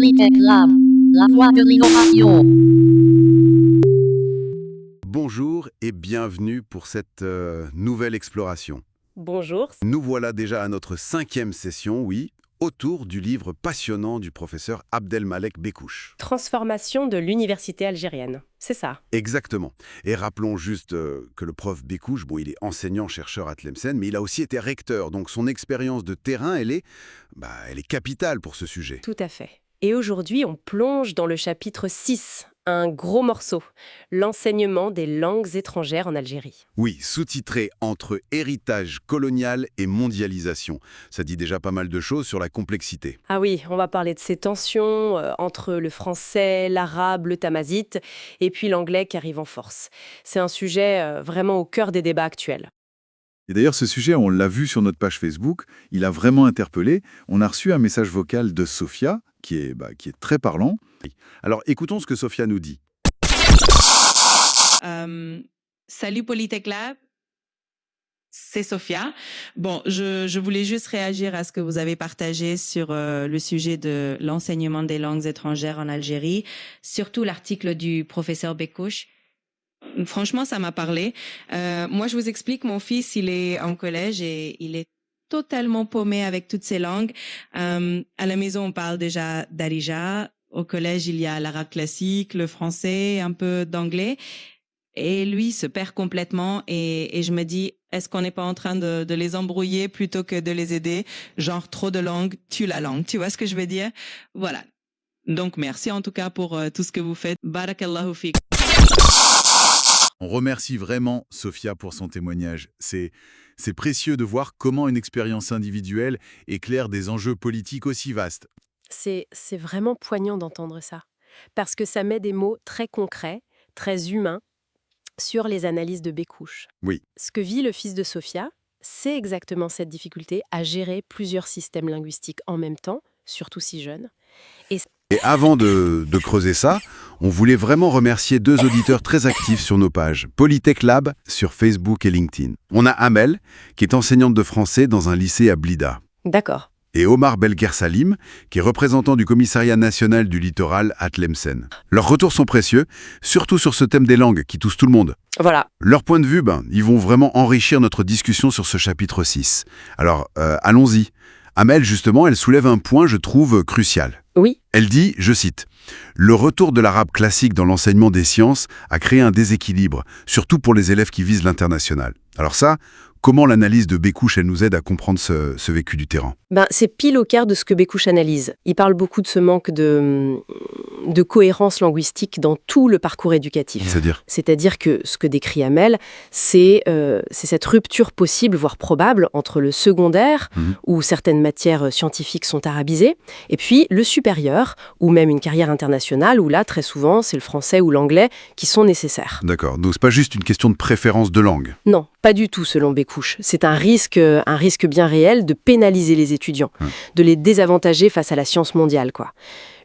Polytech Lab, la voie de l'innovation. Bonjour et bienvenue pour cette nouvelle exploration. Bonjour. Nous voilà déjà à notre 5e session, oui, autour du livre passionnant du professeur Abdelmalek Bekouche. Transformation de l'université algérienne, c'est ça. Exactement. Et rappelons juste que le prof Bekouche, il est enseignant-chercheur à Tlemcen, mais il a aussi été recteur, donc son expérience de terrain, elle est capitale pour ce sujet. Tout à fait. Et aujourd'hui, on plonge dans le chapitre 6, un gros morceau, l'enseignement des langues étrangères en Algérie. Oui, sous-titré « Entre héritage colonial et mondialisation ». Ça dit déjà pas mal de choses sur la complexité. Ah oui, on va parler de ces tensions entre le français, l'arabe, le tamazight, et puis l'anglais qui arrive en force. C'est un sujet vraiment au cœur des débats actuels. Et d'ailleurs, ce sujet, on l'a vu sur notre page Facebook, il a vraiment interpellé. On a reçu un message vocal de Sophia, qui est très parlant. Alors écoutons ce que Sophia nous dit. Salut Polytech Lab, c'est Sophia. Bon, je voulais juste réagir à ce que vous avez partagé sur le sujet de l'enseignement des langues étrangères en Algérie, surtout l'article du professeur Bekouche. Franchement, ça m'a parlé. Moi, je vous explique, mon fils, il est en collège et il est totalement paumé avec toutes ces langues. À la maison, on parle déjà d'Arija. Au collège, il y a l'arabe classique, le français, un peu d'anglais. Et lui se perd complètement et je me dis, est-ce qu'on n'est pas en train de les embrouiller plutôt que de les aider? Genre, trop de langues, tue la langue. Tu vois ce que je veux dire? Voilà. Donc, merci en tout cas pour tout ce que vous faites. Barakallahu fik. On remercie vraiment Sophia pour son témoignage. C'est précieux de voir comment une expérience individuelle éclaire des enjeux politiques aussi vastes. C'est vraiment poignant d'entendre ça, parce que ça met des mots très concrets, très humains, sur les analyses de Bekouche. Oui. Ce que vit le fils de Sophia, c'est exactement cette difficulté à gérer plusieurs systèmes linguistiques en même temps, surtout si jeune. Et avant de creuser ça, on voulait vraiment remercier 2 auditeurs très actifs sur nos pages, Polytech Lab sur Facebook et LinkedIn. On a Amel, qui est enseignante de français dans un lycée à Blida. D'accord. Et Omar Belker Salim, qui est représentant du commissariat national du littoral à Tlemcen. Leurs retours sont précieux, surtout sur ce thème des langues qui touche tout le monde. Voilà. Leur point de vue, ils vont vraiment enrichir notre discussion sur ce chapitre 6. Alors, allons-y. Amel, justement, elle soulève un point, je trouve, crucial. Oui. Elle dit, je cite, « Le retour de l'arabe classique dans l'enseignement des sciences a créé un déséquilibre, surtout pour les élèves qui visent l'international. » Alors ça, comment l'analyse de Bekouche, elle nous aide à comprendre ce vécu du terrain? C'est pile au cœur de ce que Bekouche analyse. Il parle beaucoup de ce manque de cohérence linguistique dans tout le parcours éducatif. C'est-à-dire que ce que décrit Amel, c'est cette rupture possible, voire probable, entre le secondaire, où certaines matières scientifiques sont arabisées, et puis le supérieur, ou même une carrière internationale, où là, très souvent, c'est le français ou l'anglais qui sont nécessaires. D'accord, donc c'est pas juste une question de préférence de langue. Non, pas du tout, selon Bekouche. C'est un risque bien réel de pénaliser les étudiants, de les désavantager face à la science mondiale, quoi.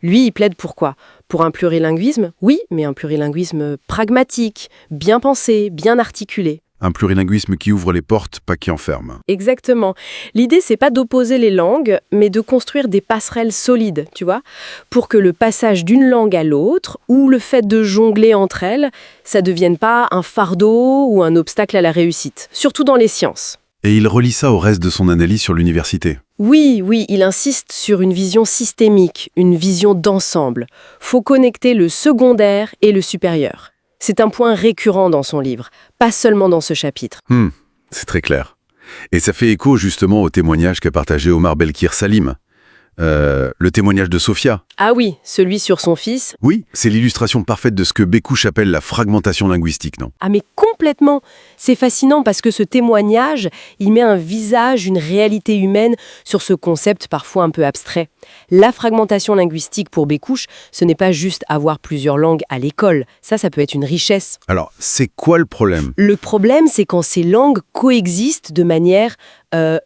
Lui, il plaide pour quoi? Pour un plurilinguisme? Oui, mais un plurilinguisme pragmatique, bien pensé, bien articulé. Un plurilinguisme qui ouvre les portes, pas qui enferme. Exactement. L'idée, c'est pas d'opposer les langues, mais de construire des passerelles solides, tu vois, pour que le passage d'une langue à l'autre, ou le fait de jongler entre elles, ça devienne pas un fardeau ou un obstacle à la réussite, surtout dans les sciences. Et il relie ça au reste de son analyse sur l'université. Oui, il insiste sur une vision systémique, une vision d'ensemble. Faut connecter le secondaire et le supérieur. C'est un point récurrent dans son livre, pas seulement dans ce chapitre. C'est très clair. Et ça fait écho justement au témoignage qu'a partagé Omar Belkir Salim. Le témoignage de Sophia. Ah oui, celui sur son fils. Oui, c'est l'illustration parfaite de ce que Bekouche appelle la fragmentation linguistique, non? Ah mais complètement. C'est fascinant parce que ce témoignage, il met un visage, une réalité humaine sur ce concept parfois un peu abstrait. La fragmentation linguistique pour Bekouche, ce n'est pas juste avoir plusieurs langues à l'école. Ça peut être une richesse. Alors, c'est quoi le problème? Le problème, c'est quand ces langues coexistent de manière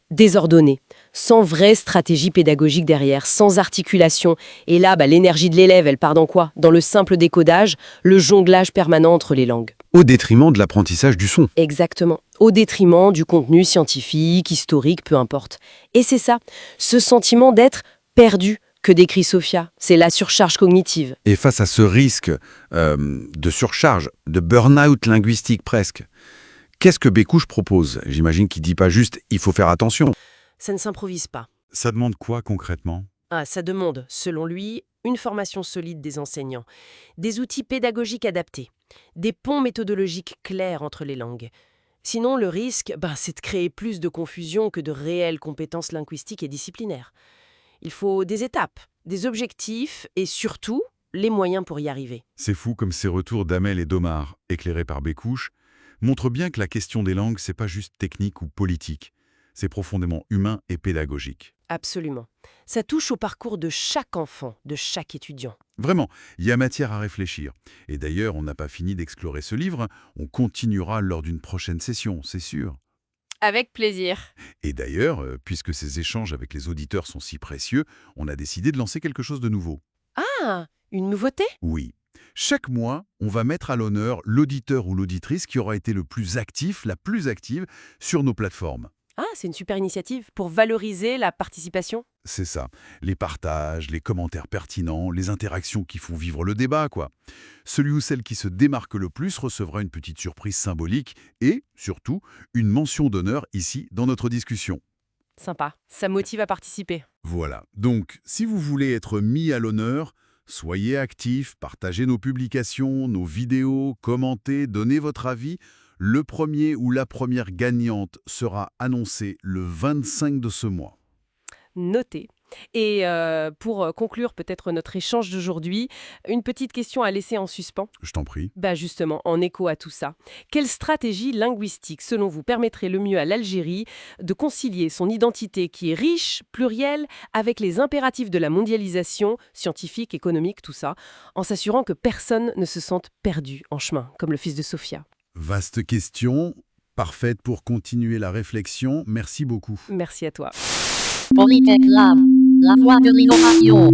désordonnée, sans vraie stratégie pédagogique derrière, sans articulation. Et là, l'énergie de l'élève, elle part dans quoi? Dans le simple décodage, le jonglage permanent entre les langues. Au détriment de l'apprentissage du son. Exactement. Au détriment du contenu scientifique, historique, peu importe. Et c'est ça, ce sentiment d'être perdu, que décrit Sophia. C'est la surcharge cognitive. Et face à ce risque de surcharge, de burn-out linguistique presque, qu'est-ce que Bécouche propose? J'imagine qu'il ne dit pas juste « il faut faire attention ». Ça ne s'improvise pas. Ça demande quoi concrètement? Ça demande, selon lui, une formation solide des enseignants, des outils pédagogiques adaptés, des ponts méthodologiques clairs entre les langues. Sinon, le risque, c'est de créer plus de confusion que de réelles compétences linguistiques et disciplinaires. Il faut des étapes, des objectifs et surtout, les moyens pour y arriver. C'est fou comme ces retours d'Amel et d'Omar, éclairés par Bécouche, montrent bien que la question des langues, c'est pas juste technique ou politique. C'est profondément humain et pédagogique. Absolument. Ça touche au parcours de chaque enfant, de chaque étudiant. Vraiment, il y a matière à réfléchir. Et d'ailleurs, on n'a pas fini d'explorer ce livre, on continuera lors d'une prochaine session, c'est sûr. Avec plaisir. Et d'ailleurs, puisque ces échanges avec les auditeurs sont si précieux, on a décidé de lancer quelque chose de nouveau. Ah, une nouveauté? Oui. Chaque mois, on va mettre à l'honneur l'auditeur ou l'auditrice qui aura été le plus actif, la plus active sur nos plateformes. Ah, c'est une super initiative pour valoriser la participation. C'est ça. Les partages, les commentaires pertinents, les interactions qui font vivre le débat, quoi. Celui ou celle qui se démarque le plus recevra une petite surprise symbolique et, surtout, une mention d'honneur ici dans notre discussion. Sympa, ça motive à participer. Voilà. Donc, si vous voulez être mis à l'honneur, soyez actifs, partagez nos publications, nos vidéos, commentez, donnez votre avis. Le premier ou la première gagnante sera annoncé le 25 de ce mois. Noté. Et pour conclure peut-être notre échange d'aujourd'hui, une petite question à laisser en suspens. Je t'en prie. Justement, en écho à tout ça, quelle stratégie linguistique, selon vous, permettrait le mieux à l'Algérie de concilier son identité qui est riche, plurielle, avec les impératifs de la mondialisation, scientifique, économique, tout ça, en s'assurant que personne ne se sente perdu en chemin, comme le fils de Sophia? Vaste question, parfaite pour continuer la réflexion. Merci beaucoup. Merci à toi. Polytech Lab, la voie de l'innovation.